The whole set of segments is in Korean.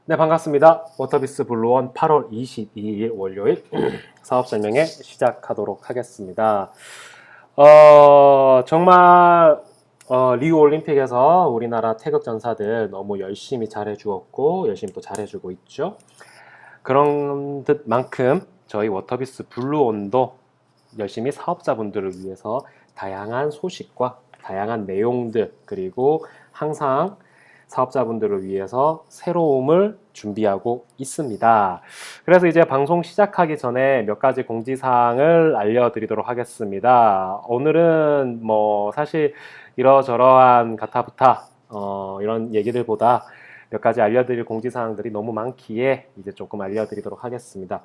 네, 반갑습니다. 워터비스 블루원 8월 22일 월요일 사업 설명회 시작하도록 하겠습니다. 정말 리우 올림픽에서 우리나라 태극 전사들 너무 열심히 잘해주었고 열심히 또 잘해주고 있죠. 그런 듯만큼 저희 워터비스 블루원도 열심히 사업자분들을 위해서 다양한 소식과 다양한 내용들 그리고 항상 사업자분들을 위해서 새로움을 준비하고 있습니다. 그래서 이제 방송 시작하기 전에 몇 가지 공지사항을 알려드리도록 하겠습니다. 오늘은 뭐 사실 이러저러한 가타부타 이런 얘기들보다 몇 가지 알려드릴 공지사항들이 너무 많기에 이제 조금 알려드리도록 하겠습니다.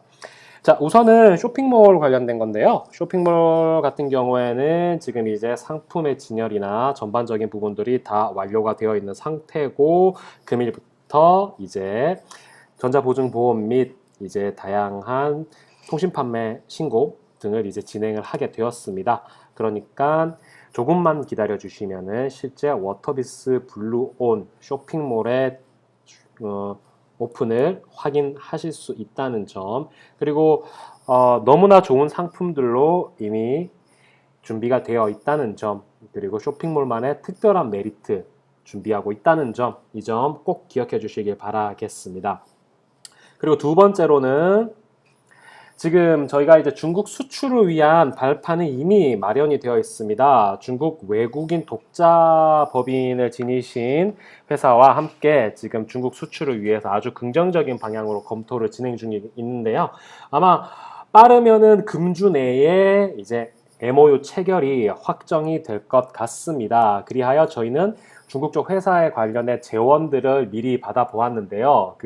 자, 우선은 쇼핑몰 관련된 건데요. 쇼핑몰 같은 경우에는 지금 이제 상품의 진열이나 전반적인 부분들이 다 완료가 되어 있는 상태고, 금일부터 이제 전자보증보험 및 이제 다양한 통신 판매 신고 등을 이제 진행을 하게 되었습니다. 그러니까 조금만 기다려 주시면은 실제 워터비스 블루온 쇼핑몰에 오픈을 확인하실 수 있다는 점, 그리고 너무나 좋은 상품들로 이미 준비가 되어 있다는 점, 그리고 쇼핑몰만의 특별한 메리트 준비하고 있다는 점, 이 점 꼭 기억해 주시길 바라겠습니다. 그리고 두 번째로는 지금 저희가 이제 중국 수출을 위한 발판이 이미 마련이 되어 있습니다. 중국 외국인 독자 법인을 지니신 회사와 함께 지금 중국 수출을 위해서 아주 긍정적인 방향으로 검토를 진행 중에 있는데요. 아마 빠르면은 금주 내에 이제 MOU 체결이 확정이 될 것 같습니다. 그리하여 저희는 중국 쪽 회사에 관련된 재원들을 미리 받아보았는데요.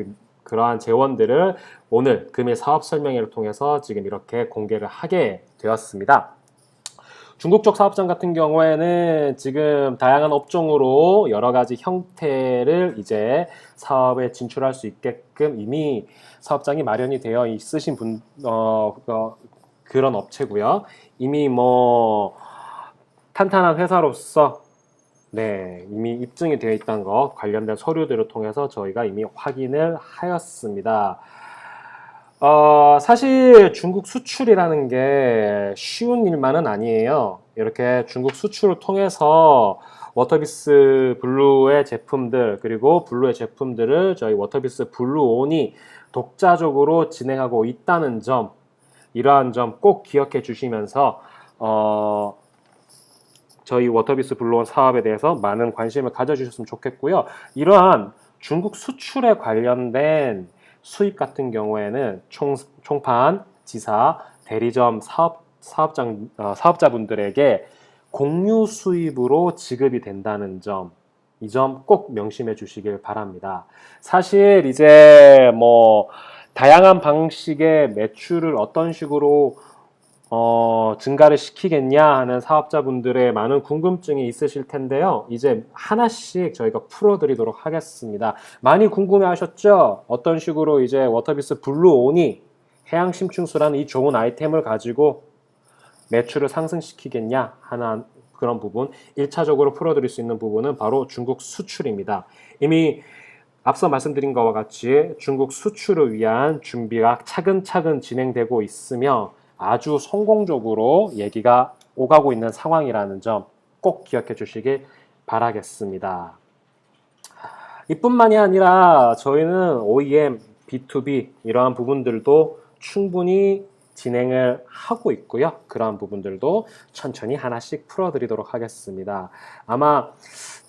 그러한 재원들을 오늘 금일 사업 설명회를 통해서 지금 이렇게 공개를 하게 되었습니다. 중국 쪽 사업장 같은 경우에는 지금 다양한 업종으로 여러 가지 형태를 이제 사업에 진출할 수 있게끔 이미 사업장이 마련이 되어 있으신 그런 업체고요. 이미 뭐 탄탄한 회사로서 이미 입증이 되어 있다는 것 관련된 서류들을 통해서 저희가 이미 확인을 하였습니다. 사실 중국 수출이라는 게 쉬운 일만은 아니에요. 이렇게 중국 수출을 통해서 워터비스 블루의 제품들 그리고 블루의 제품들을 저희 워터비스 블루온이 독자적으로 진행하고 있다는 점, 이러한 점 꼭 기억해 주시면서 저희 워터비스 블루온 사업에 대해서 많은 관심을 가져주셨으면 좋겠고요. 이러한 중국 수출에 관련된 수입 같은 경우에는 총판, 지사, 대리점 사업자분들에게 공유 수입으로 지급이 된다는 점, 이 점 꼭 명심해 주시길 바랍니다. 사실 이제 뭐 다양한 방식의 매출을 어떤 식으로 증가를 시키겠냐 하는 사업자분들의 많은 궁금증이 있으실 텐데요. 이제 하나씩 저희가 풀어드리도록 하겠습니다. 많이 궁금해 하셨죠? 어떤 식으로 이제 워터비스 블루온이 해양 심층수라는 이 좋은 아이템을 가지고 매출을 상승시키겠냐 하는 그런 부분, 1차적으로 풀어드릴 수 있는 부분은 바로 중국 수출입니다. 이미 앞서 말씀드린 것과 같이 중국 수출을 위한 준비가 차근차근 진행되고 있으며 아주 성공적으로 얘기가 오가고 있는 상황이라는 점 꼭 기억해 주시길 바라겠습니다. 이뿐만이 아니라 저희는 OEM, B2B 이러한 부분들도 충분히 진행을 하고 있고요. 그러한 부분들도 천천히 하나씩 풀어드리도록 하겠습니다. 아마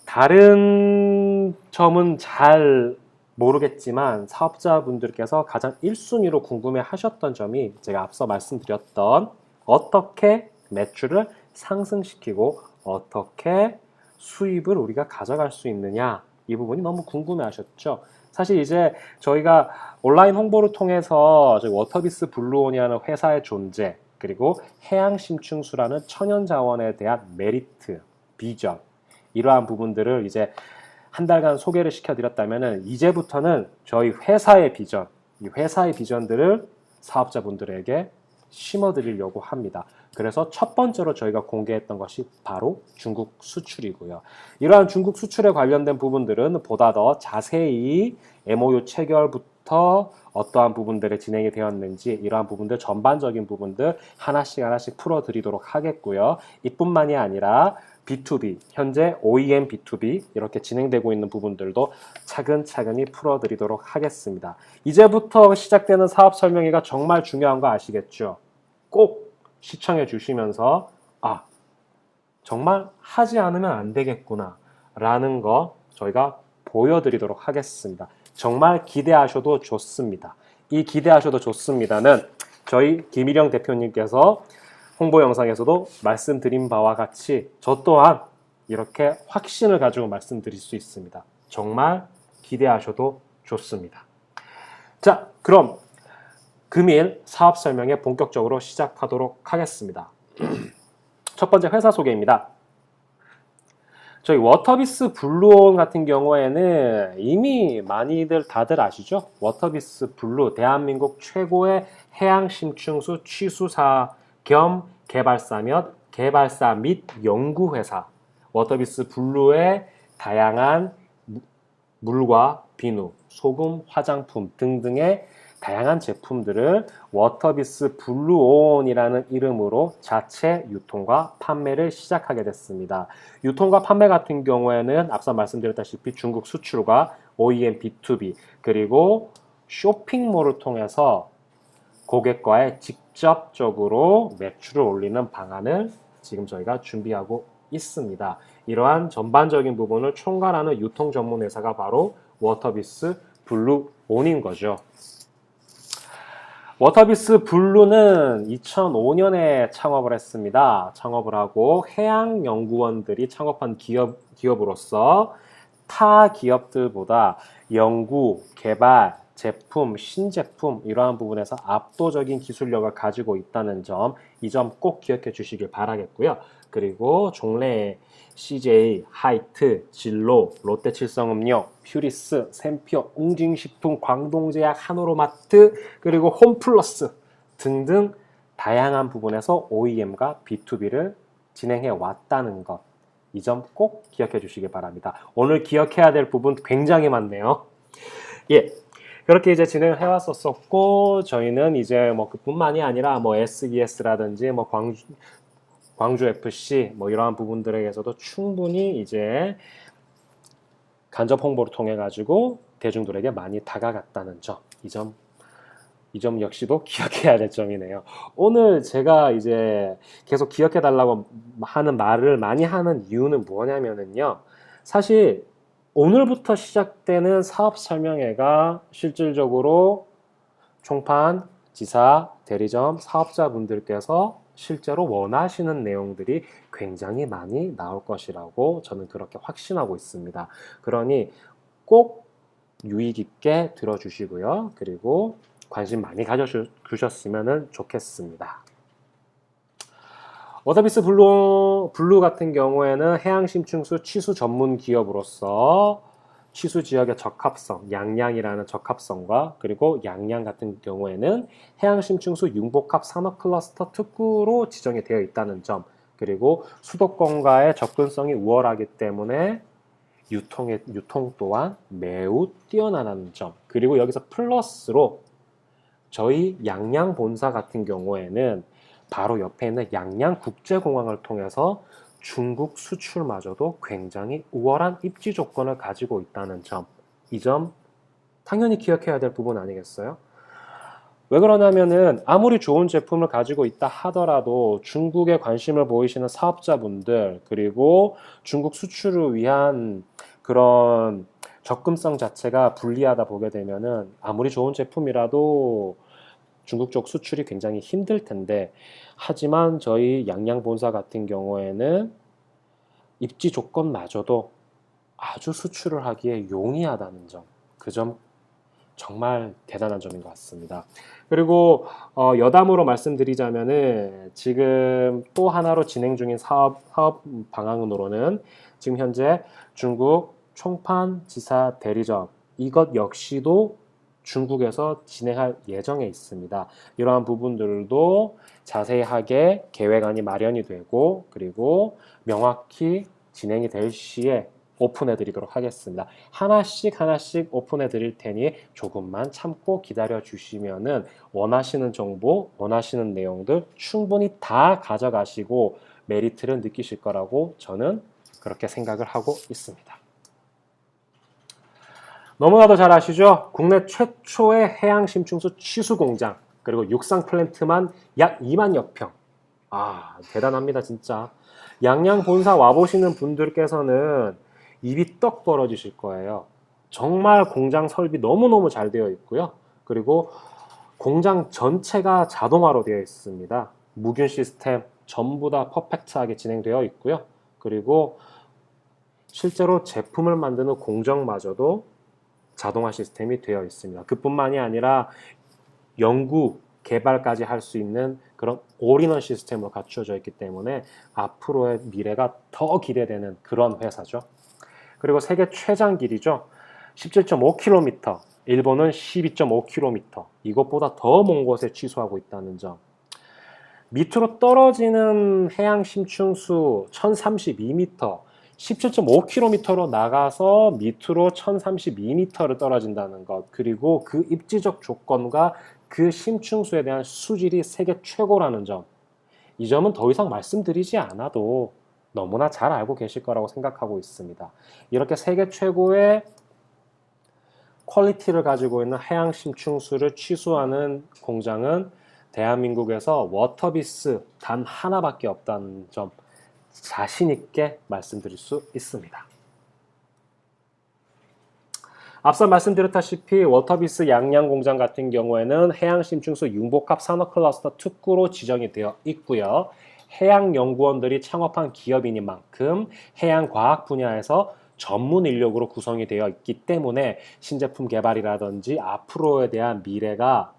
다른 점은 잘 모르겠지만 사업자분들께서 가장 1순위로 궁금해 하셨던 점이 제가 앞서 말씀드렸던 어떻게 매출을 상승시키고 어떻게 수입을 우리가 가져갈 수 있느냐, 이 부분이 너무 궁금해 하셨죠. 사실 이제 저희가 온라인 홍보를 통해서 저희 워터비스 블루온이라는 회사의 존재, 그리고 해양 심층수라는 천연 자원에 대한 메리트, 비전, 이러한 부분들을 이제 한 달간 소개를 시켜드렸다면은 이제부터는 저희 회사의 비전, 이 회사의 비전들을 사업자분들에게 심어드리려고 합니다. 그래서 첫 번째로 저희가 공개했던 것이 바로 중국 수출이고요. 이러한 중국 수출에 관련된 부분들은 보다 더 자세히 MOU 체결부터 어떠한 부분들이 진행이 되었는지 이러한 부분들 전반적인 부분들 하나씩 풀어드리도록 하겠고요. 이뿐만이 아니라 B2B, 현재 OEM B2B 이렇게 진행되고 있는 부분들도 차근차근히 풀어드리도록 하겠습니다. 이제부터 시작되는 사업 설명회가 정말 중요한 거 아시겠죠? 꼭 시청해 주시면서 정말 하지 않으면 안 되겠구나 라는 거 저희가 보여드리도록 하겠습니다. 정말 기대하셔도 좋습니다. 이 기대하셔도 좋습니다는 저희 김일영 대표님께서 홍보 영상에서도 말씀드린 바와 같이 저 또한 이렇게 확신을 가지고 말씀드릴 수 있습니다. 정말 기대하셔도 좋습니다. 자, 그럼 금일 사업 설명회 본격적으로 시작하도록 하겠습니다. 첫 번째 회사 소개입니다. 저희 워터비스 블루온 같은 경우에는 이미 많이들 다들 아시죠? 워터비스 블루, 대한민국 최고의 해양 심층수 취수사 겸 개발사 및 연구회사 워터비스 블루의 다양한 물과 비누, 소금, 화장품 등등의 다양한 제품들을 워터비스 블루온이라는 이름으로 자체 유통과 판매를 시작하게 됐습니다. 유통과 판매 같은 경우에는 앞서 말씀드렸다시피 중국 수출과 OEM B2B 그리고 쇼핑몰을 통해서 고객과의 직접적으로 매출을 올리는 방안을 지금 저희가 준비하고 있습니다. 이러한 전반적인 부분을 총괄하는 유통 전문 회사가 바로 워터비스 블루온인 거죠. 워터비스 블루는 2005년에 창업을 했습니다. 창업을 하고 해양연구원들이 창업한 기업으로서 타 기업들보다 연구, 개발, 제품, 신제품 이러한 부분에서 압도적인 기술력을 가지고 있다는 점, 이 점 꼭 기억해 주시길 바라겠고요. 그리고 종래 CJ, 하이트, 진로, 롯데칠성음료, 퓨리스, 샘표, 웅진식품, 광동제약, 한오로마트, 그리고 홈플러스 등등 다양한 부분에서 OEM과 B2B를 진행해 왔다는 것, 이 점 꼭 기억해 주시기 바랍니다. 오늘 기억해야 될 부분 굉장히 많네요. 예. 그렇게 이제 진행을 해왔었고, 저희는 이제 뭐 그뿐만이 아니라 뭐 SES라든지 뭐 광주 FC 뭐 이러한 부분들에게서도 충분히 이제 간접 홍보를 통해 가지고 대중들에게 많이 다가갔다는 점, 이 점 역시도 기억해야 될 점이네요. 오늘 제가 이제 계속 기억해 달라고 하는 말을 많이 하는 이유는 뭐냐면은요, 사실 오늘부터 시작되는 사업 설명회가 실질적으로 총판, 지사, 대리점, 사업자분들께서 실제로 원하시는 내용들이 굉장히 많이 나올 것이라고 저는 그렇게 확신하고 있습니다. 그러니 꼭 유의 깊게 들어주시고요. 그리고 관심 많이 가져주셨으면 좋겠습니다. 워터비스 블루 같은 경우에는 해양심층수 취수 전문 기업으로서 취수 지역의 적합성, 양양이라는 적합성과 그리고 양양 같은 경우에는 해양심층수 융복합 산업 클러스터 특구로 지정이 되어 있다는 점, 그리고 수도권과의 접근성이 우월하기 때문에 유통 또한 매우 뛰어나다는 점, 그리고 여기서 플러스로 저희 양양 본사 같은 경우에는 바로 옆에 있는 양양국제공항을 통해서 중국 수출마저도 굉장히 우월한 입지 조건을 가지고 있다는 점, 이 점 당연히 기억해야 될 부분 아니겠어요? 왜 그러냐면은 아무리 좋은 제품을 가지고 있다 하더라도 중국에 관심을 보이시는 사업자분들, 그리고 중국 수출을 위한 그런 접근성 자체가 불리하다 보게 되면은 아무리 좋은 제품이라도 중국 쪽 수출이 굉장히 힘들 텐데, 하지만 저희 양양 본사 같은 경우에는 입지 조건마저도 아주 수출을 하기에 용이하다는 점, 그 점 정말 대단한 점인 것 같습니다. 그리고 여담으로 말씀드리자면은 지금 또 하나로 진행 중인 사업 방안으로는 지금 현재 중국 총판, 지사, 대리점 이것 역시도 중국에서 진행할 예정에 있습니다. 이러한 부분들도 자세하게 계획안이 마련이 되고 그리고 명확히 진행이 될 시에 오픈해 드리도록 하겠습니다. 하나씩 오픈해 드릴 테니 조금만 참고 기다려 주시면은 원하시는 정보, 원하시는 내용들 충분히 다 가져가시고 메리트를 느끼실 거라고 저는 그렇게 생각을 하고 있습니다. 너무나도 잘 아시죠? 국내 최초의 해양 심층수 취수 공장 그리고 육상 플랜트만 약 2만여 평. 아, 대단합니다, 진짜. 양양 본사 와보시는 분들께서는 입이 떡 벌어지실 거예요. 정말 공장 설비 너무너무 잘 되어 있고요. 그리고 공장 전체가 자동화로 되어 있습니다. 무균 시스템 전부 다 퍼펙트하게 진행되어 있고요. 그리고 실제로 제품을 만드는 공정마저도 자동화 시스템이 되어 있습니다. 그뿐만이 아니라 연구, 개발까지 할 수 있는 그런 올인원 시스템으로 갖추어져 있기 때문에 앞으로의 미래가 더 기대되는 그런 회사죠. 그리고 세계 최장 길이죠. 17.5km, 일본은 12.5km. 이것보다 더 먼 곳에 취수하고 있다는 점. 밑으로 떨어지는 해양 심층수 1032m, 17.5km로 나가서 밑으로 1032m를 떨어진다는 것, 그리고 그 입지적 조건과 그 심층수에 대한 수질이 세계 최고라는 점, 이 점은 더 이상 말씀드리지 않아도 너무나 잘 알고 계실 거라고 생각하고 있습니다. 이렇게 세계 최고의 퀄리티를 가지고 있는 해양 심층수를 취수하는 공장은 대한민국에서 워터비스 단 하나밖에 없다는 점 자신 있게 말씀드릴 수 있습니다. 앞서 말씀드렸다시피 워터비스 양양 공장 같은 경우에는 해양 심층수 융복합 산업 클러스터 특구로 지정이 되어 있고요. 해양연구원들이 창업한 기업인 만큼 해양과학 분야에서 전문 인력으로 구성이 되어 있기 때문에 신제품 개발이라든지 앞으로에 대한 미래가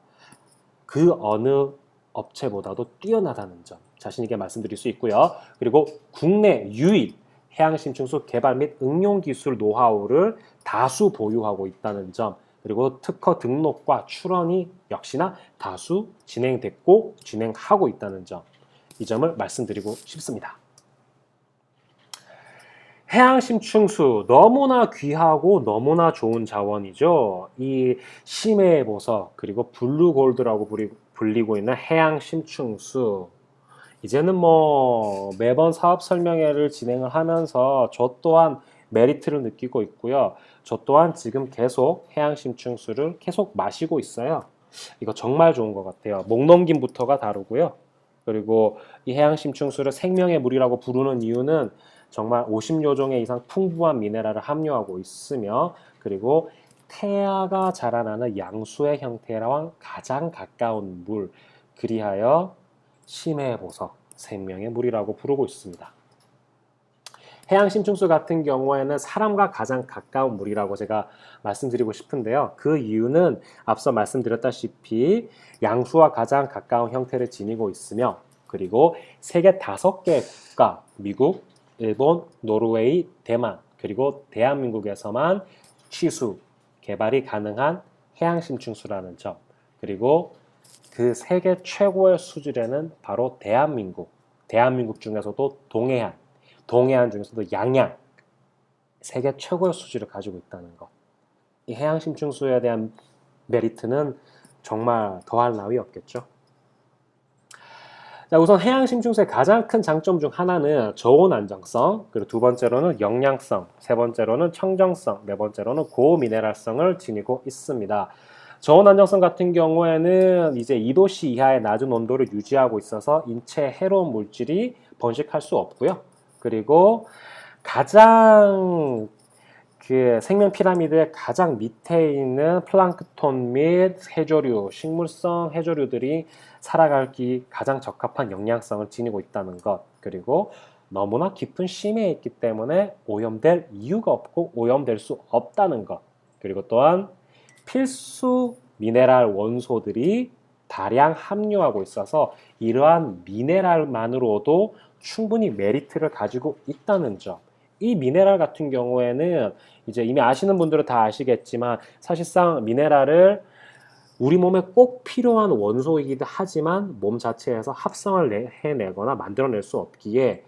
그 어느 업체보다도 뛰어나다는 점 자신 있게 말씀드릴 수 있고요. 그리고 국내 유일 해양 심층수 개발 및 응용 기술 노하우를 다수 보유하고 있다는 점, 그리고 특허 등록과 출원이 역시나 다수 진행됐고 진행하고 있다는 점, 이 점을 말씀드리고 싶습니다. 해양 심층수 너무나 귀하고 너무나 좋은 자원이죠. 이 심해 보석 그리고 블루골드라고 불리고 있는 해양 심층수, 이제는 뭐 매번 사업 설명회를 진행을 하면서 저 또한 메리트를 느끼고 있고요. 저 또한 지금 계속 해양 심층수를 계속 마시고 있어요. 이거 정말 좋은 것 같아요. 목 넘김부터가 다르고요. 그리고 이 해양 심층수를 생명의 물이라고 부르는 이유는 정말 50여 종의 이상 풍부한 미네랄을 함유하고 있으며, 그리고 태아가 자라나는 양수의 형태랑 가장 가까운 물, 그리하여 심해의 보석, 생명의 물이라고 부르고 있습니다. 해양 심층수 같은 경우에는 사람과 가장 가까운 물이라고 제가 말씀드리고 싶은데요. 그 이유는 앞서 말씀드렸다시피 양수와 가장 가까운 형태를 지니고 있으며, 그리고 세계 5개 국가, 미국, 일본, 노르웨이, 대만, 그리고 대한민국에서만 취수, 개발이 가능한 해양 심층수라는 점, 그리고 그 세계 최고의 수질에는 바로 대한민국 중에서도 동해안 중에서도 양양, 세계 최고의 수질을 가지고 있다는 것. 이 해양 심층수에 대한 메리트는 정말 더할 나위 없겠죠. 자, 우선 해양 심층수의 가장 큰 장점 중 하나는 저온 안정성, 그리고 두 번째로는 영양성, 세 번째로는 청정성, 네 번째로는 고미네랄성을 지니고 있습니다. 저온 안정성 같은 경우에는 이제 2도씨 이하의 낮은 온도를 유지하고 있어서 인체에 해로운 물질이 번식할 수 없고요. 그리고 가장 그 생명 피라미드의 가장 밑에 있는 플랑크톤 및 해조류, 식물성 해조류들이 살아가기 가장 적합한 영양성을 지니고 있다는 것, 그리고 너무나 깊은 심해에 있기 때문에 오염될 이유가 없고 오염될 수 없다는 것, 그리고 또한 필수 미네랄 원소들이 다량 함유하고 있어서 이러한 미네랄만으로도 충분히 메리트를 가지고 있다는 점. 이 미네랄 같은 경우에는 이제 이미 아시는 분들은 다 아시겠지만 사실상 미네랄을 우리 몸에 꼭 필요한 원소이기도 하지만 몸 자체에서 합성을 해내거나 만들어낼 수 없기에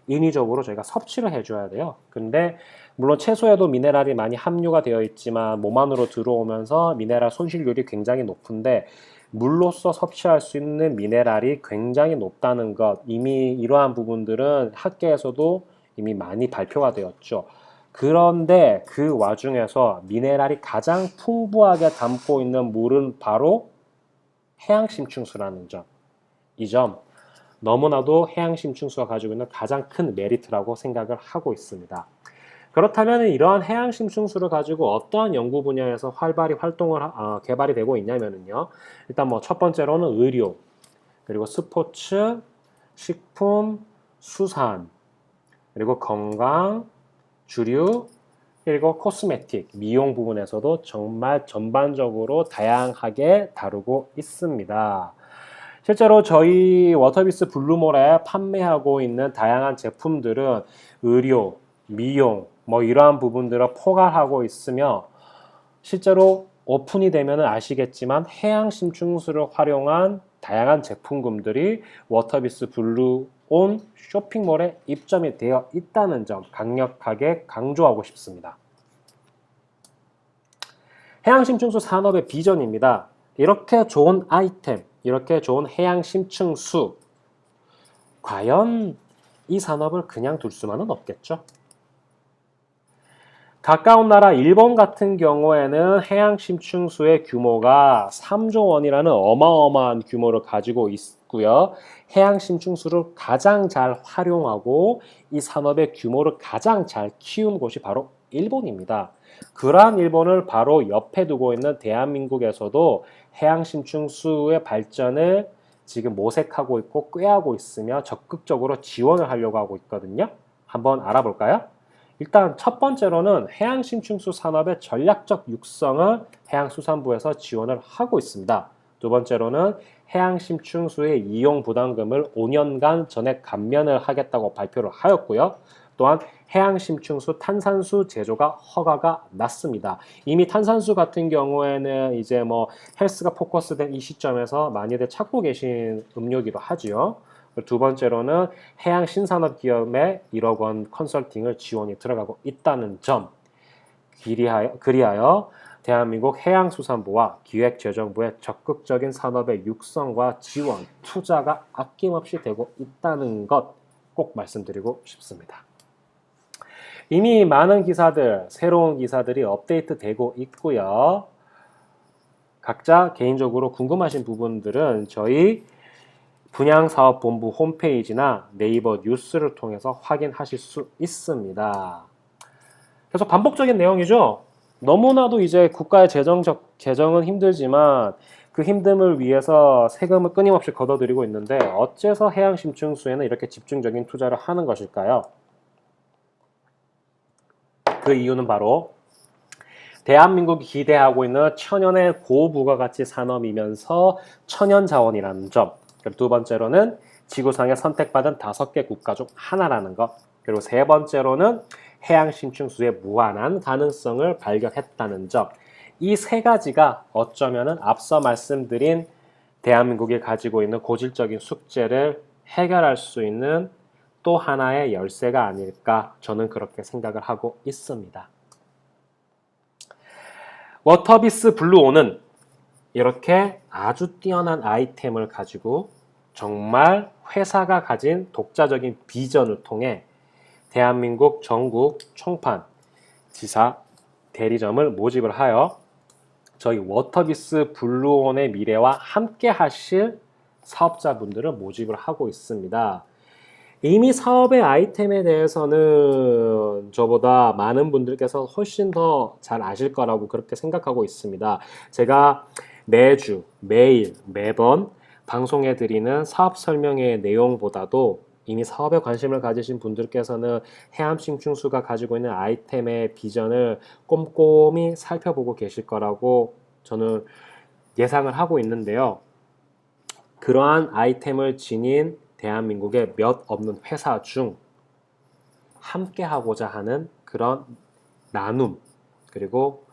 인위적으로 저희가 섭취를 해줘야 돼요. 근데 물론 채소에도 미네랄이 많이 함유가 되어 있지만 몸 안으로 들어오면서 미네랄 손실률이 굉장히 높은데 물로서 섭취할 수 있는 미네랄이 굉장히 높다는 것, 이미 이러한 부분들은 학계에서도 이미 많이 발표가 되었죠. 그런데 그 와중에서 미네랄이 가장 풍부하게 담고 있는 물은 바로 해양심층수라는 점. 이 점 너무나도 해양심층수가 가지고 있는 가장 큰 메리트라고 생각을 하고 있습니다. 그렇다면 이러한 해양심층수를 가지고 어떠한 연구 분야에서 활발히 개발이 되고 있냐면요. 일단 뭐 첫 번째로는 의료, 그리고 스포츠, 식품, 수산, 그리고 건강, 주류, 그리고 코스메틱, 미용 부분에서도 정말 전반적으로 다양하게 다루고 있습니다. 실제로 저희 워터비스 블루몰에 판매하고 있는 다양한 제품들은 의료, 미용, 뭐 이러한 부분들을 포괄하고 있으며 실제로 오픈이 되면 아시겠지만 해양심층수를 활용한 다양한 제품군들이 워터비스 블루온 쇼핑몰에 입점이 되어 있다는 점 강력하게 강조하고 싶습니다. 해양심층수 산업의 비전입니다. 이렇게 좋은 아이템, 이렇게 좋은 해양심층수, 과연 이 산업을 그냥 둘 수만은 없겠죠. 가까운 나라 일본 같은 경우에는 해양심층수의 규모가 3조 원이라는 어마어마한 규모를 가지고 있고요. 해양심층수를 가장 잘 활용하고 이 산업의 규모를 가장 잘 키운 곳이 바로 일본입니다. 그러한 일본을 바로 옆에 두고 있는 대한민국에서도 해양심층수의 발전을 지금 모색하고 있고 꾀하고 있으며 적극적으로 지원을 하려고 하고 있거든요. 한번 알아볼까요? 일단 첫 번째로는 해양심층수 산업의 전략적 육성을 해양수산부에서 지원을 하고 있습니다. 두 번째로는 해양심층수의 이용 부담금을 5년간 전액 감면을 하겠다고 발표를 하였고요. 또한 해양심층수 탄산수 제조가 허가가 났습니다. 이미 탄산수 같은 경우에는 이제 뭐 헬스가 포커스된 이 시점에서 많이들 찾고 계신 음료기도 하지요. 두 번째로는 해양 신산업 기업에 1억 원 컨설팅을 지원이 들어가고 있다는 점. 그리하여 대한민국 해양수산부와 기획재정부의 적극적인 산업의 육성과 지원, 투자가 아낌없이 되고 있다는 것 꼭 말씀드리고 싶습니다. 이미 많은 기사들, 새로운 기사들이 업데이트 되고 있고요. 각자 개인적으로 궁금하신 부분들은 저희 분양사업본부 홈페이지나 네이버 뉴스를 통해서 확인하실 수 있습니다. 계속 반복적인 내용이죠. 너무나도 이제 국가의 재정은 힘들지만 그 힘듦을 위해서 세금을 끊임없이 걷어들이고 있는데 어째서 해양심층수에는 이렇게 집중적인 투자를 하는 것일까요? 그 이유는 바로 대한민국이 기대하고 있는 천연의 고부가가치 산업이면서 천연자원이라는 점. 그리고 두 번째로는 지구상에 선택받은 5개 국가 중 하나라는 것. 그리고 세 번째로는 해양심층수의 무한한 가능성을 발견했다는 점. 이 세 가지가 어쩌면은 앞서 말씀드린 대한민국이 가지고 있는 고질적인 숙제를 해결할 수 있는 또 하나의 열쇠가 아닐까 저는 그렇게 생각을 하고 있습니다. 워터비스 블루온은 이렇게 아주 뛰어난 아이템을 가지고 정말 회사가 가진 독자적인 비전을 통해 대한민국 전국 총판, 지사, 대리점을 모집을 하여 저희 워터비스 블루온의 미래와 함께 하실 사업자분들을 모집을 하고 있습니다. 이미 사업의 아이템에 대해서는 저보다 많은 분들께서 훨씬 더 잘 아실 거라고 그렇게 생각하고 있습니다. 제가 매주, 매일, 매번 방송해 드리는 사업 설명의 내용보다도 이미 사업에 관심을 가지신 분들께서는 해양심층수가 가지고 있는 아이템의 비전을 꼼꼼히 살펴보고 계실 거라고 저는 예상을 하고 있는데요. 그러한 아이템을 지닌 대한민국의 몇 없는 회사 중 함께 하고자 하는 그런 나눔, 그리고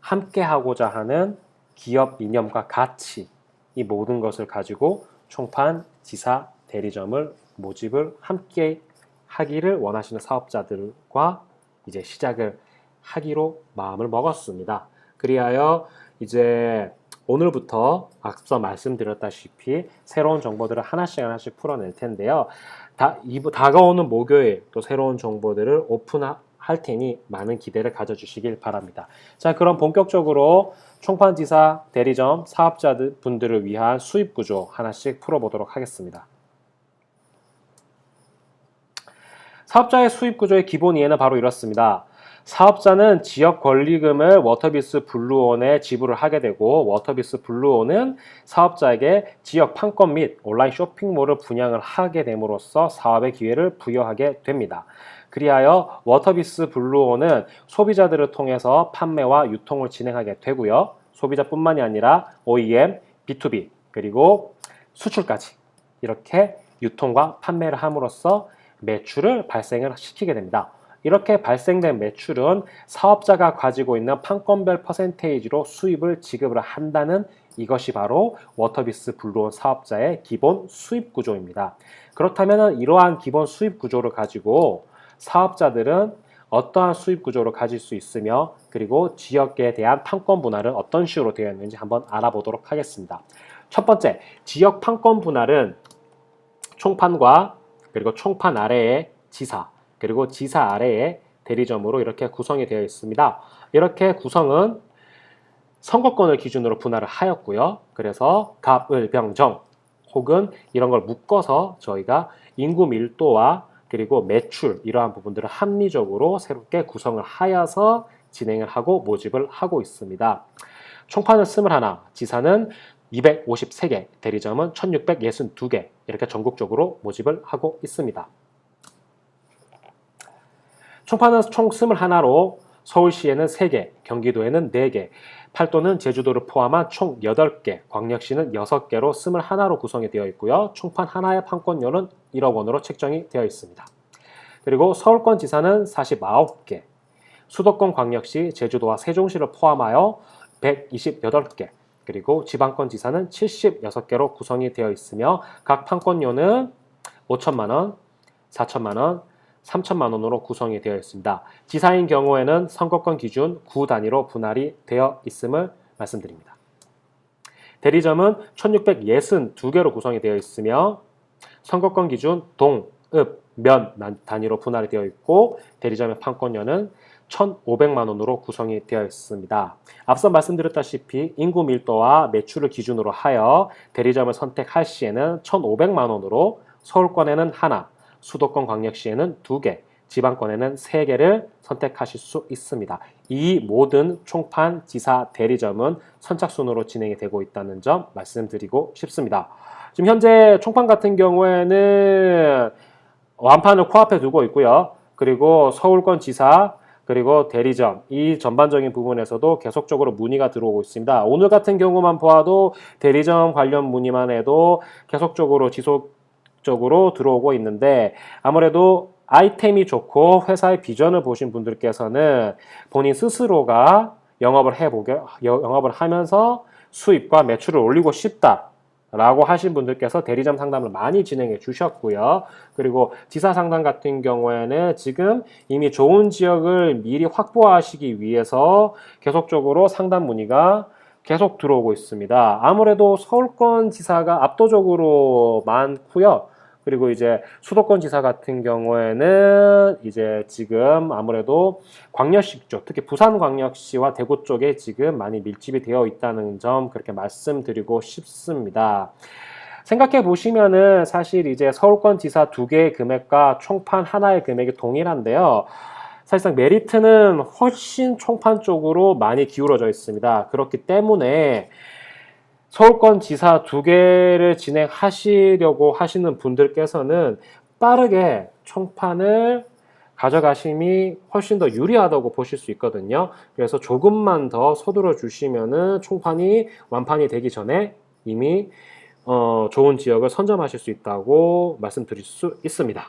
함께 하고자 하는 기업 이념과 가치, 이 모든 것을 가지고 총판, 지사, 대리점을 모집을 함께 하기를 원하시는 사업자들과 이제 시작을 하기로 마음을 먹었습니다. 그리하여 이제 오늘부터 앞서 말씀드렸다시피 새로운 정보들을 하나씩 풀어낼 텐데요. 다가오는 목요일 또 새로운 정보들을 오픈할 테니 많은 기대를 가져주시길 바랍니다. 자, 그럼 본격적으로 총판지사, 대리점, 사업자들 분들을 위한 수입 구조 하나씩 풀어보도록 하겠습니다. 사업자의 수입 구조의 기본 이해는 바로 이렇습니다. 사업자는 지역 권리금을 워터비스 블루온에 지불을 하게 되고 워터비스 블루온은 사업자에게 지역 판권 및 온라인 쇼핑몰을 분양을 하게 됨으로써 사업의 기회를 부여하게 됩니다. 그리하여 워터비스 블루온은 소비자들을 통해서 판매와 유통을 진행하게 되고요. 소비자뿐만이 아니라 OEM, B2B 그리고 수출까지 이렇게 유통과 판매를 함으로써 매출을 발생을 시키게 됩니다. 이렇게 발생된 매출은 사업자가 가지고 있는 판권별 퍼센테이지로 수입을 지급을 한다는 이것이 바로 워터비스 블루온 사업자의 기본 수입 구조입니다. 그렇다면 이러한 기본 수입 구조를 가지고 사업자들은 어떠한 수입 구조를 가질 수 있으며 그리고 지역에 대한 판권 분할은 어떤 식으로 되어 있는지 한번 알아보도록 하겠습니다. 첫 번째, 지역 판권 분할은 총판과 그리고 총판 아래의 지사 그리고 지사 아래의 대리점으로 이렇게 구성이 되어 있습니다. 이렇게 구성은 선거권을 기준으로 분할을 하였고요. 그래서 갑, 을, 병, 정 혹은 이런 걸 묶어서 저희가 인구 밀도와 그리고 매출 이러한 부분들을 합리적으로 새롭게 구성을 하여서 진행을 하고 모집을 하고 있습니다. 총판은 21, 지사는 253개, 대리점은 1662개 이렇게 전국적으로 모집을 하고 있습니다. 총판은 총 21로 서울시에는 3개, 경기도에는 4개, 팔도는 제주도를 포함한 총 8개, 광역시는 6개로 21로 구성이 되어 있고요. 총판 하나의 판권료는 1억 원으로 책정이 되어 있습니다. 그리고 서울권 지사는 49개, 수도권 광역시, 제주도와 세종시를 포함하여 128개, 그리고 지방권 지사는 76개로 구성이 되어 있으며 각 판권료는 5천만 원, 4천만 원, 3천만 원으로 구성이 되어 있습니다. 지사인 경우에는 선거권 기준 구 단위로 분할이 되어 있음을 말씀드립니다. 대리점은 1662개로 구성이 되어 있으며 선거권 기준 동, 읍, 면 단위로 분할이 되어 있고 대리점의 판권료는 1,500만 원으로 구성이 되어 있습니다. 앞서 말씀드렸다시피 인구 밀도와 매출을 기준으로 하여 대리점을 선택할 시에는 1,500만 원으로 서울권에는 하나, 수도권 광역시에는 2개, 지방권에는 3개를 선택하실 수 있습니다. 이 모든 총판, 지사, 대리점은 선착순으로 진행이 되고 있다는 점 말씀드리고 싶습니다. 지금 현재 총판 같은 경우에는 완판을 코앞에 두고 있고요. 그리고 서울권 지사, 그리고 대리점, 이 전반적인 부분에서도 계속적으로 문의가 들어오고 있습니다. 오늘 같은 경우만 보아도 대리점 관련 문의만 해도 계속적으로 지속적으로 들어오고 있는데 아무래도 아이템이 좋고 회사의 비전을 보신 분들께서는 본인 스스로가 영업을 하면서 수입과 매출을 올리고 싶다 라고 하신 분들께서 대리점 상담을 많이 진행해 주셨고요. 그리고 지사 상담 같은 경우에는 지금 이미 좋은 지역을 미리 확보하시기 위해서 계속적으로 상담 문의가 계속 들어오고 있습니다. 아무래도 서울권 지사가 압도적으로 많고요. 그리고 이제 수도권 지사 같은 경우에는 이제 지금 아무래도 광역시 쪽, 특히 부산광역시와 대구 쪽에 지금 많이 밀집이 되어 있다는 점 그렇게 말씀드리고 싶습니다. 생각해 보시면은 사실 이제 서울권 지사 2개의 금액과 총판 하나의 금액이 동일한데요. 사실상 메리트는 훨씬 총판 쪽으로 많이 기울어져 있습니다. 그렇기 때문에 서울권 지사 2개를 진행하시려고 하시는 분들께서는 빠르게 총판을 가져가심이 훨씬 더 유리하다고 보실 수 있거든요. 그래서 조금만 더 서두러 주시면은 총판이 완판이 되기 전에 이미 좋은 지역을 선점하실 수 있다고 말씀드릴 수 있습니다.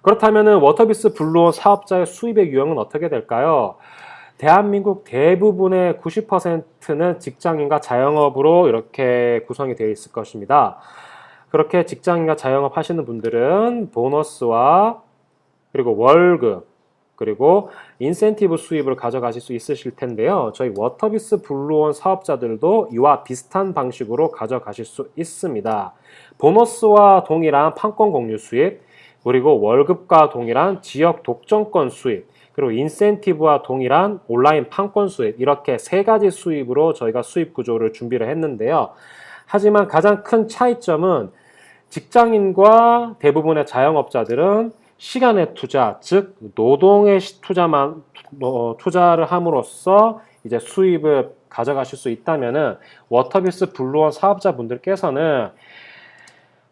그렇다면 워터비스 블루온 사업자의 수입의 유형은 어떻게 될까요? 대한민국 대부분의 90%는 직장인과 자영업으로 이렇게 구성이 되어 있을 것입니다. 그렇게 직장인과 자영업 하시는 분들은 보너스와 그리고 월급 그리고 인센티브 수입을 가져가실 수 있으실 텐데요. 저희 워터비스 블루온 사업자들도 이와 비슷한 방식으로 가져가실 수 있습니다. 보너스와 동일한 판권 공유 수입, 그리고 월급과 동일한 지역 독점권 수입, 그리고 인센티브와 동일한 온라인 판권 수입, 이렇게 세 가지 수입으로 저희가 수입 구조를 준비를 했는데요. 하지만 가장 큰 차이점은 직장인과 대부분의 자영업자들은 시간의 투자, 즉 노동의 투자를 함으로써 이제 수입을 가져가실 수 있다면은 워터비스 블루온 사업자분들께서는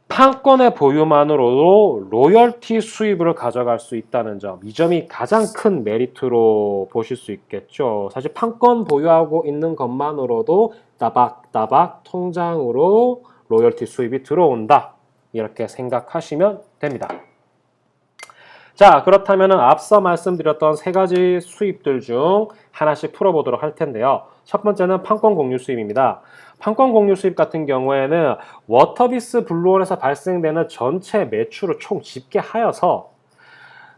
판권의 보유만으로도 로열티 수입을 가져갈 수 있다는 점, 이 점이 가장 큰 메리트로 보실 수 있겠죠. 사실 판권 보유하고 있는 것만으로도 따박따박 통장으로 로열티 수입이 들어온다, 이렇게 생각하시면 됩니다. 자, 그렇다면 앞서 말씀드렸던 세 가지 수입들 중 하나씩 풀어보도록 할 텐데요. 첫 번째는 판권 공유 수입입니다. 판권 공유 수입 같은 경우에는 워터비스 블루온에서 발생되는 전체 매출을 총 집계하여서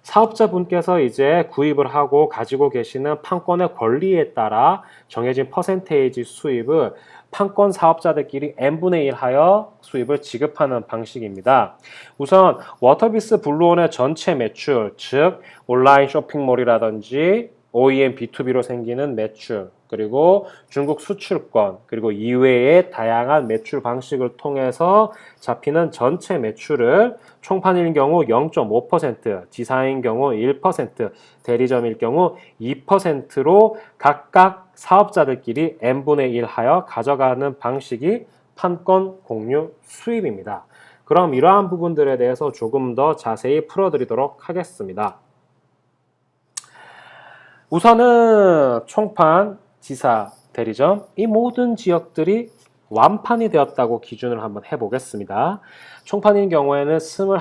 사업자분께서 이제 구입을 하고 가지고 계시는 판권의 권리에 따라 정해진 퍼센테이지 수입을 판권 사업자들끼리 n분의 1 하여 수입을 지급하는 방식입니다. 우선 워터비스 블루온의 전체 매출, 즉 온라인 쇼핑몰이라든지 OEM B2B로 생기는 매출, 그리고 중국 수출권, 그리고 이외의 다양한 매출 방식을 통해서 잡히는 전체 매출을 총판일 경우 0.5%, 지사인 경우 1%, 대리점일 경우 2%로 각각 사업자들끼리 n분의 1 하여 가져가는 방식이 판권 공유 수입입니다. 그럼 이러한 부분들에 대해서 조금 더 자세히 풀어드리도록 하겠습니다. 우선은 총판, 지사, 대리점, 이 모든 지역들이 완판이 되었다고 기준을 한번 해보겠습니다. 총판인 경우에는 21,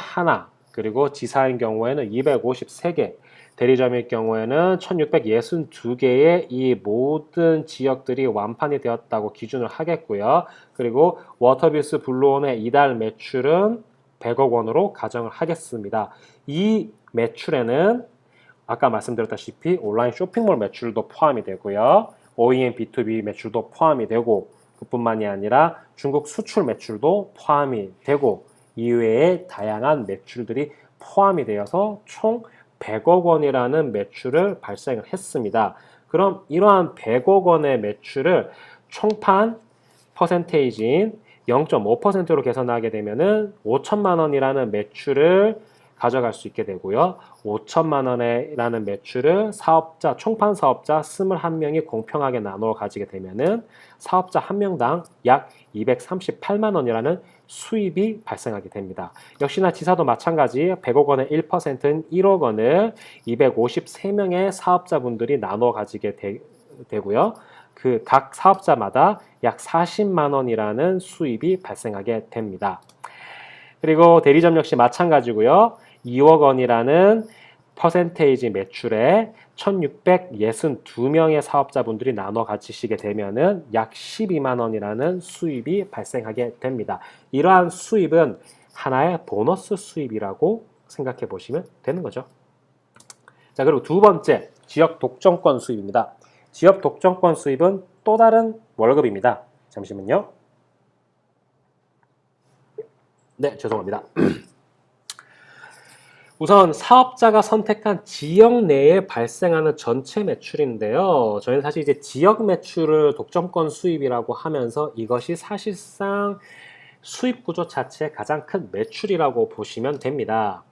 그리고 지사인 경우에는 253개, 대리점일 경우에는 1662개의 이 모든 지역들이 완판이 되었다고 기준을 하겠고요. 그리고 워터비스 블루온의 이달 매출은 100억 원으로 가정을 하겠습니다. 이 매출에는 아까 말씀드렸다시피 온라인 쇼핑몰 매출도 포함이 되고요. OEM B2B 매출도 포함이 되고, 그뿐만이 아니라 중국 수출 매출도 포함이 되고, 이외에 다양한 매출들이 포함이 되어서 총 100억 원이라는 매출을 발생을 했습니다. 그럼 이러한 100억 원의 매출을 총판 퍼센테이지인 0.5%로 계산하게 되면은 5천만 원이라는 매출을 가져갈 수 있게 되고요. 5천만 원이라는 매출을 총판 사업자 21명이 공평하게 나누어 가지게 되면은 사업자 한 명당 약 238만 원이라는 수입이 발생하게 됩니다. 역시나 지사도 마찬가지 100억 원의 1%인 1억 원을 253명의 사업자분들이 나누어 가지게 되고요. 그 각 사업자마다 약 40만 원이라는 수입이 발생하게 됩니다. 그리고 대리점 역시 마찬가지고요. 2억 원이라는 퍼센테이지 매출에 1662명의 사업자분들이 나눠 가지시게 되면은 약 12만 원이라는 수입이 발생하게 됩니다. 이러한 수입은 하나의 보너스 수입이라고 생각해 보시면 되는 거죠. 자, 그리고 두 번째, 지역 독점권 수입입니다. 지역 독점권 수입은 또 다른 월급입니다. 잠시만요. 네, 죄송합니다. 우선 사업자가 선택한 지역 내에 발생하는 전체 매출인데요. 저희는 사실 이제 지역 매출을 독점권 수입이라고 하면서 이것이 사실상 수입 구조 자체의 가장 큰 매출이라고 보시면 됩니다.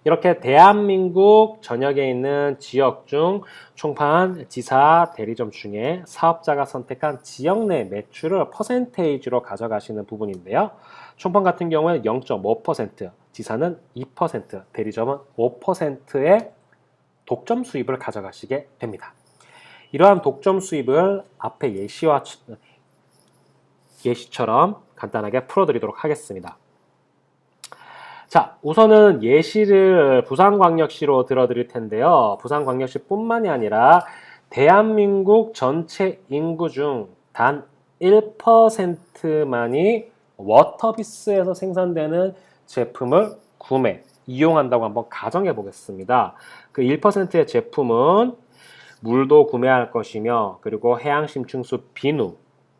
이렇게 대한민국 전역에 있는 지역 중 총판, 지사, 대리점 중에 사업자가 선택한 지역 내 매출을 퍼센테이지로 가져가시는 부분인데요. 총판 같은 경우에는 0.5%, 지사는 2%, 대리점은 5%의 독점 수입을 가져가시게 됩니다. 이러한 독점 수입을 앞에 예시처럼 간단하게 풀어드리도록 하겠습니다. 자, 우선은 예시를 부산광역시로 들어드릴 텐데요. 부산광역시뿐만이 아니라 대한민국 전체 인구 중 단 1%만이 워터비스에서 생산되는 제품을 이용한다고 한번 가정해 보겠습니다. 그 1%의 제품은 물도 구매할 것이며, 그리고 해양심층수 비누,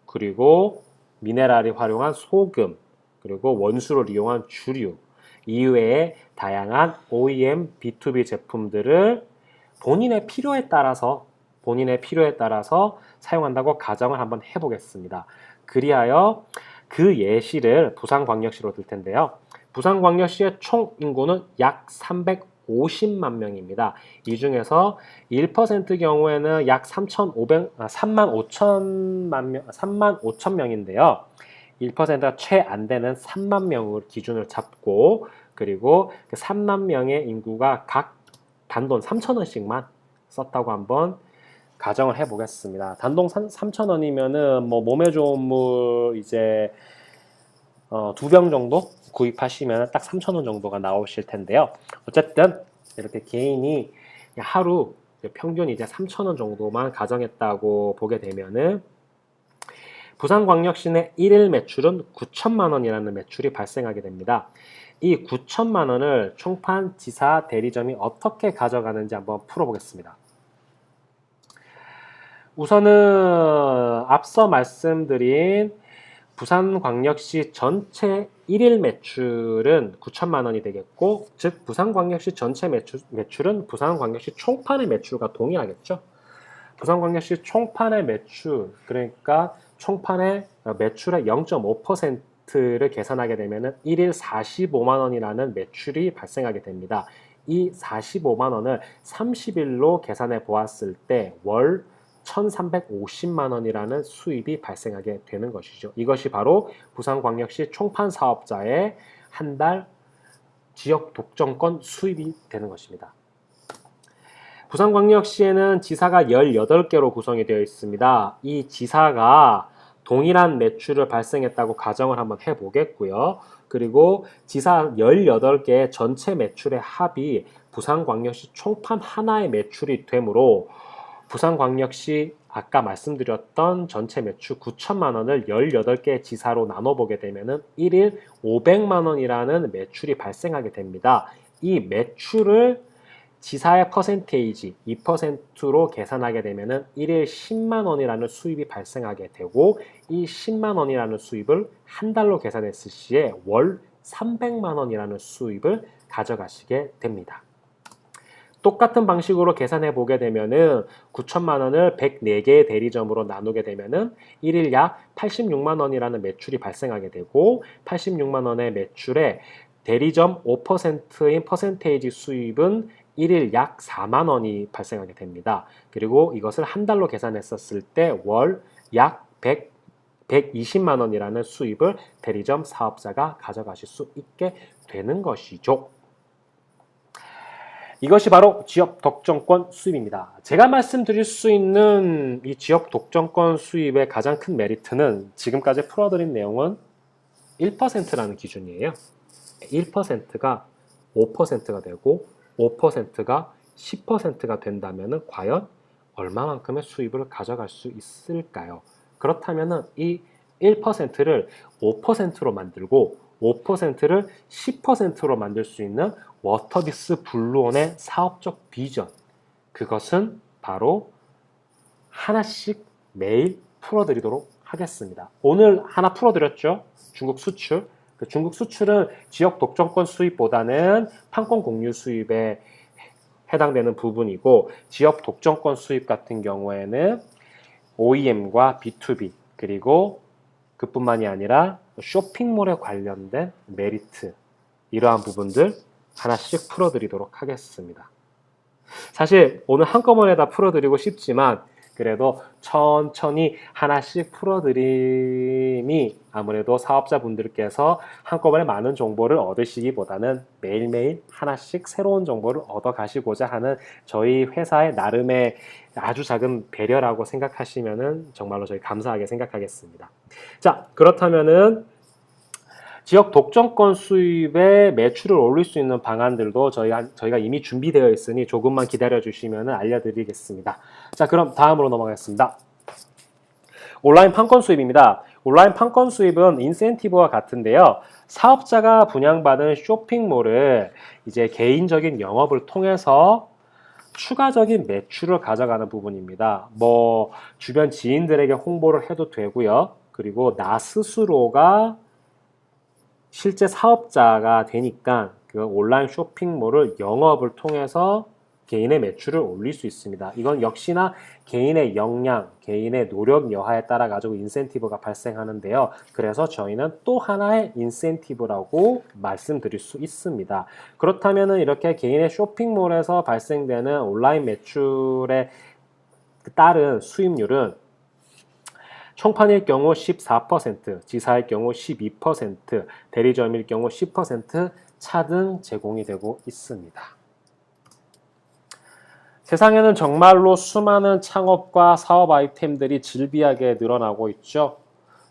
그리고 미네랄이 활용한 소금, 그리고 원수를 이용한 주류, 이외에 다양한 OEM, B2B 제품들을 본인의 필요에 따라서 사용한다고 가정을 한번 해보겠습니다. 그리하여 그 예시를 부산광역시로 들 텐데요. 부산광역시의 총 인구는 약 350만 명입니다. 이 중에서 1% 경우에는 약 3만 5천 명인데요. 1%가 채 안 되는 3만 명을 기준을 잡고, 그리고 그 3만 명의 인구가 각 단돈 3,000원씩만 썼다고 한번 가정을 해 보겠습니다. 단돈 3,000원이면은 뭐 몸에 좋은 물 이제 2병 정도 구입하시면 딱 3,000원 정도가 나오실 텐데요. 어쨌든 이렇게 개인이 하루 평균 이제 3,000원 정도만 가정했다고 보게 되면은 부산광역시 내 1일 매출은 9천만 원이라는 매출이 발생하게 됩니다. 이 9천만 원을 총판, 지사, 대리점이 어떻게 가져가는지 한번 풀어보겠습니다. 우선은 앞서 말씀드린 부산광역시 전체 1일 매출은 9천만 원이 되겠고, 즉 부산광역시 전체 매출은 부산광역시 총판의 매출과 동일하겠죠. 부산광역시 총판의 매출, 그러니까 총판의 매출의 0.5%를 계산하게 되면 1일 45만 원이라는 매출이 발생하게 됩니다. 이 45만 원을 30일로 계산해 보았을 때 월 1,350만 원이라는 수입이 발생하게 되는 것이죠. 이것이 바로 부산광역시 총판 사업자의 한 달 지역 독점권 수입이 되는 것입니다. 부산광역시에는 지사가 18개로 구성이 되어 있습니다. 이 지사가 동일한 매출을 발생했다고 가정을 한번 해보겠고요. 그리고 지사 18개의 전체 매출의 합이 부산광역시 총판 하나의 매출이 되므로 부산광역시 아까 말씀드렸던 전체 매출 9천만 원을 18개의 지사로 나눠보게 되면 1일 500만 원이라는 매출이 발생하게 됩니다. 이 매출을 지사의 퍼센테이지 2%로 계산하게 되면 1일 10만 원이라는 수입이 발생하게 되고, 이 10만 원이라는 수입을 한 달로 계산했을 시에 월 300만 원이라는 수입을 가져가시게 됩니다. 똑같은 방식으로 계산해 보게 되면은 9천만 원을 104개의 대리점으로 나누게 되면은 1일 약 86만 원이라는 매출이 발생하게 되고, 86만 원의 매출에 대리점 5%인 퍼센테이지 수입은 1일 약 4만 원이 발생하게 됩니다. 그리고 이것을 한 달로 계산했었을 때 월 약 120만 원이라는 수입을 대리점 사업자가 가져가실 수 있게 되는 것이죠. 이것이 바로 지역 독점권 수입입니다. 제가 말씀드릴 수 있는 이 지역 독점권 수입의 가장 큰 메리트는 지금까지 풀어드린 내용은 1%라는 기준이에요. 1%가 5%가 되고 5%가 10%가 된다면 과연 얼마만큼의 수입을 가져갈 수 있을까요? 그렇다면 이 1%를 5%로 만들고 5%를 10%로 만들 수 있는 워터비스 블루온의 사업적 비전, 그것은 바로 하나씩 매일 풀어드리도록 하겠습니다. 오늘 하나 풀어드렸죠? 중국 수출. 그 중국 수출은 지역 독점권 수입보다는 판권 공유 수입에 해당되는 부분이고, 지역 독점권 수입 같은 경우에는 OEM과 B2B, 그리고 그뿐만이 아니라 쇼핑몰에 관련된 메리트, 이러한 부분들 하나씩 풀어드리도록 하겠습니다. 사실 오늘 한꺼번에 다 풀어드리고 싶지만 그래도 천천히 하나씩 풀어드림이 아무래도 사업자분들께서 한꺼번에 많은 정보를 얻으시기보다는 매일매일 하나씩 새로운 정보를 얻어가시고자 하는 저희 회사의 나름의 아주 작은 배려라고 생각하시면은 정말로 저희 감사하게 생각하겠습니다. 자, 그렇다면은 지역 독점권 수입에 매출을 올릴 수 있는 방안들도 저희가 이미 준비되어 있으니 조금만 기다려 주시면 알려드리겠습니다. 자, 그럼 다음으로 넘어가겠습니다. 온라인 판권 수입입니다. 온라인 판권 수입은 인센티브와 같은데요. 사업자가 분양받은 쇼핑몰을 이제 개인적인 영업을 통해서 추가적인 매출을 가져가는 부분입니다. 뭐 주변 지인들에게 홍보를 해도 되고요. 그리고 나 스스로가 실제 사업자가 되니까 그 온라인 쇼핑몰을 영업을 통해서 개인의 매출을 올릴 수 있습니다. 이건 역시나 개인의 역량, 개인의 노력 여하에 따라 가지고 인센티브가 발생하는데요. 그래서 저희는 또 하나의 인센티브라고 말씀드릴 수 있습니다. 그렇다면 이렇게 개인의 쇼핑몰에서 발생되는 온라인 매출에 따른 수입률은 총판일 경우 14%, 지사일 경우 12%, 대리점일 경우 10% 차등 제공이 되고 있습니다. 세상에는 정말로 수많은 창업과 사업 아이템들이 질비하게 늘어나고 있죠.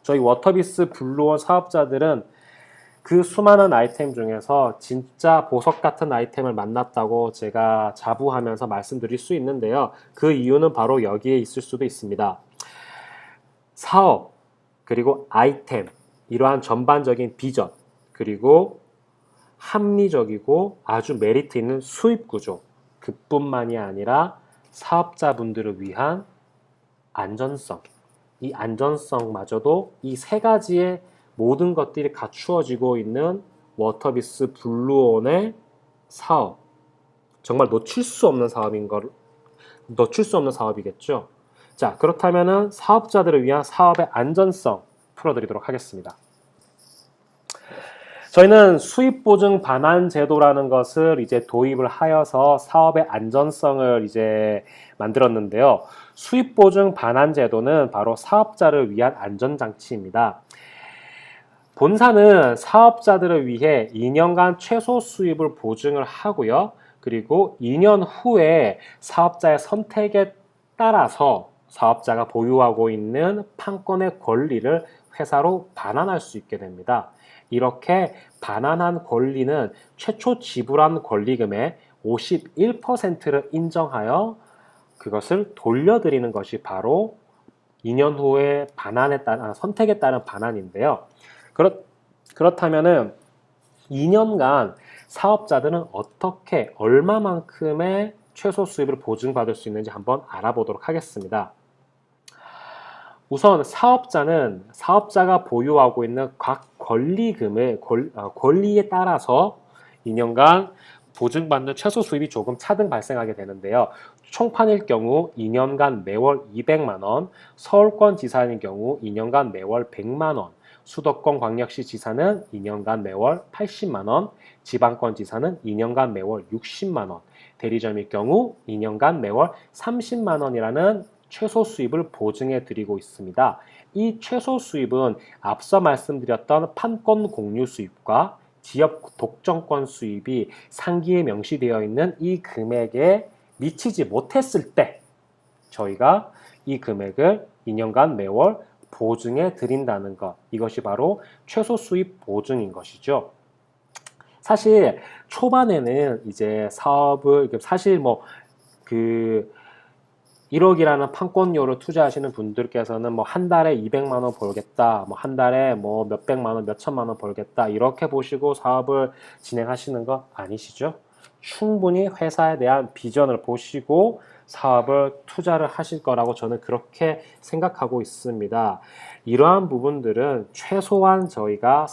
저희 워터비스 블루온 사업자들은 그 수많은 아이템 중에서 진짜 보석 같은 아이템을 만났다고 제가 자부하면서 말씀드릴 수 있는데요. 그 이유는 바로 여기에 있을 수도 있습니다. 사업, 그리고 아이템, 이러한 전반적인 비전, 그리고 합리적이고 아주 메리트 있는 수입 구조, 그뿐만이 아니라 사업자분들을 위한 안전성, 이 안전성마저도 이 세 가지의 모든 것들이 갖추어지고 있는 워터비스 블루온의 사업, 정말 놓칠 수 없는 사업이겠죠. 자, 그렇다면은 사업자들을 위한 사업의 안전성 풀어드리도록 하겠습니다. 저희는 수입보증 반환 제도라는 것을 이제 도입을 하여서 사업의 안전성을 이제 만들었는데요. 수입보증 반환 제도는 바로 사업자를 위한 안전장치입니다. 본사는 사업자들을 위해 2년간 최소 수입을 보증을 하고요. 그리고 2년 후에 사업자의 선택에 따라서 사업자가 보유하고 있는 판권의 권리를 회사로 반환할 수 있게 됩니다. 이렇게 반환한 권리는 최초 지불한 권리금의 51%를 인정하여 그것을 돌려드리는 것이 바로 2년 후에 선택에 따른 반환인데요. 그렇다면은 2년간 사업자들은 어떻게 얼마만큼의 최소 수입을 보증받을 수 있는지 한번 알아보도록 하겠습니다. 우선 사업자는 사업자가 보유하고 있는 각 권리금의 권리에 따라서 2년간 보증받는 최소 수입이 조금 차등 발생하게 되는데요. 총판일 경우 2년간 매월 200만 원, 서울권 지사인 경우 2년간 매월 100만 원, 수도권 광역시 지사는 2년간 매월 80만 원, 지방권 지사는 2년간 매월 60만 원, 대리점일 경우 2년간 매월 30만 원이라는 최소 수입을 보증해 드리고 있습니다. 이 최소 수입은 앞서 말씀드렸던 판권 공유 수입과 지역 독점권 수입이 상기에 명시되어 있는 이 금액에 미치지 못했을 때 저희가 이 금액을 2년간 매월 보증해 드린다는 것, 이것이 바로 최소 수입 보증인 것이죠. 사실 초반에는 이제 사업을 사실 1억이라는 판권료를 투자하시는 분들께서는 한 달에 200만 원 벌겠다, 한 달에 몇백만 원, 몇천만 원 벌겠다, 이렇게 보시고 사업을 진행하시는 거 아니시죠? 충분히 회사에 대한 비전을 보시고 사업을 투자를 하실 거라고 저는 그렇게 생각하고 있습니다. 이러한 부분들은 최소한 저희가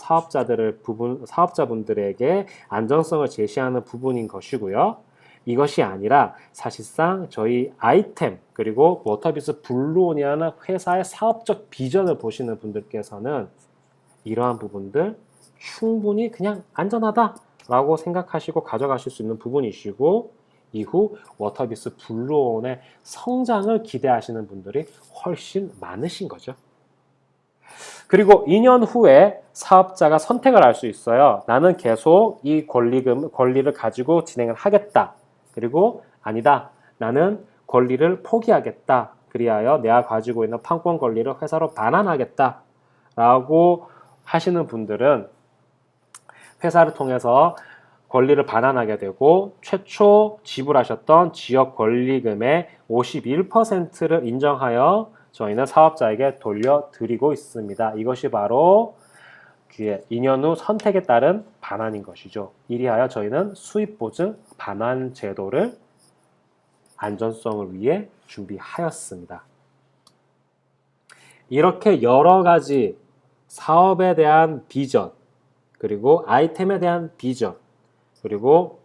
사업자분들에게 안정성을 제시하는 부분인 것이고요. 이것이 아니라 사실상 저희 아이템 그리고 워터비스 블루온이라는 회사의 사업적 비전을 보시는 분들께서는 이러한 부분들 충분히 그냥 안전하다라고 생각하시고 가져가실 수 있는 부분이시고, 이후 워터비스 블루온의 성장을 기대하시는 분들이 훨씬 많으신 거죠. 그리고 2년 후에 사업자가 선택을 할 수 있어요. 나는 계속 이 권리를 가지고 진행을 하겠다. 그리고 아니다, 나는 권리를 포기하겠다. 그리하여 내가 가지고 있는 판권 권리를 회사로 반환하겠다 라고 하시는 분들은 회사를 통해서 권리를 반환하게 되고 최초 지불하셨던 지역 권리금의 51%를 인정하여 저희는 사업자에게 돌려드리고 있습니다. 이것이 바로 그의 2년 후 선택에 따른 반환인 것이죠. 이리하여 저희는 수입보증 반환 제도를 안전성을 위해 준비하였습니다. 이렇게 여러 가지 사업에 대한 비전, 그리고 아이템에 대한 비전, 그리고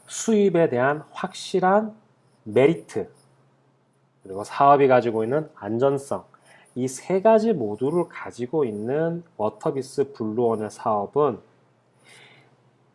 수입에 대한 확실한 메리트, 그리고 사업이 가지고 있는 안전성, 이 세 가지 모두를 가지고 있는 워터비스 블루원의 사업은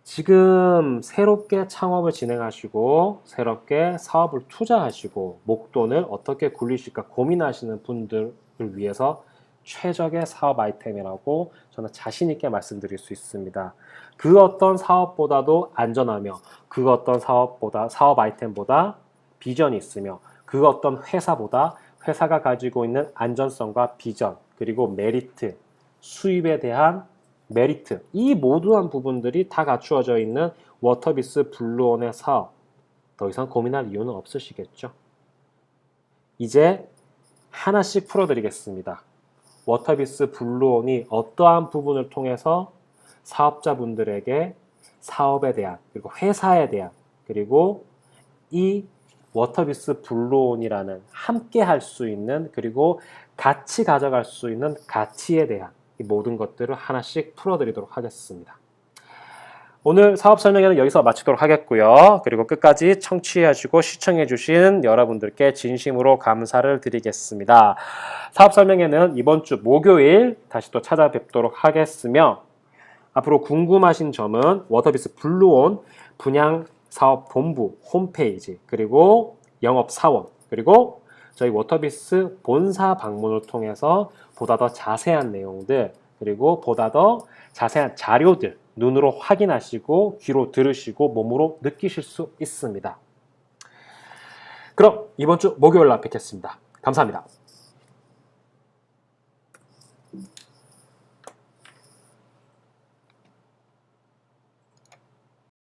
지금 새롭게 창업을 진행하시고 새롭게 사업을 투자하시고 목돈을 어떻게 굴리실까 고민하시는 분들을 위해서 최적의 사업 아이템이라고 저는 자신 있게 말씀드릴 수 있습니다. 그 어떤 사업보다도 안전하며 그 어떤 사업 아이템보다 비전이 있으며 그 어떤 회사보다 회사가 가지고 있는 안전성과 비전, 그리고 메리트, 수입에 대한 메리트, 이 모두한 부분들이 다 갖추어져 있는 워터비스 블루온의 사업, 더 이상 고민할 이유는 없으시겠죠? 이제 하나씩 풀어드리겠습니다. 워터비스 블루온이 어떠한 부분을 통해서 사업자분들에게 사업에 대한, 그리고 회사에 대한, 그리고 이 워터비스 블루온이라는 함께 할 수 있는, 그리고 같이 가져갈 수 있는 가치에 대한 이 모든 것들을 하나씩 풀어드리도록 하겠습니다. 오늘 사업 설명회는 여기서 마치도록 하겠고요. 그리고 끝까지 청취해주시고 시청해주신 여러분들께 진심으로 감사를 드리겠습니다. 사업 설명회는 이번 주 목요일 다시 또 찾아뵙도록 하겠으며 앞으로 궁금하신 점은 워터비스 블루온 분양사업본부 홈페이지, 그리고 영업사원, 그리고 저희 워터비스 본사 방문을 통해서 보다 더 자세한 내용들, 그리고 보다 더 자세한 자료들 눈으로 확인하시고 귀로 들으시고 몸으로 느끼실 수 있습니다. 그럼 이번 주 목요일 날 뵙겠습니다. 감사합니다.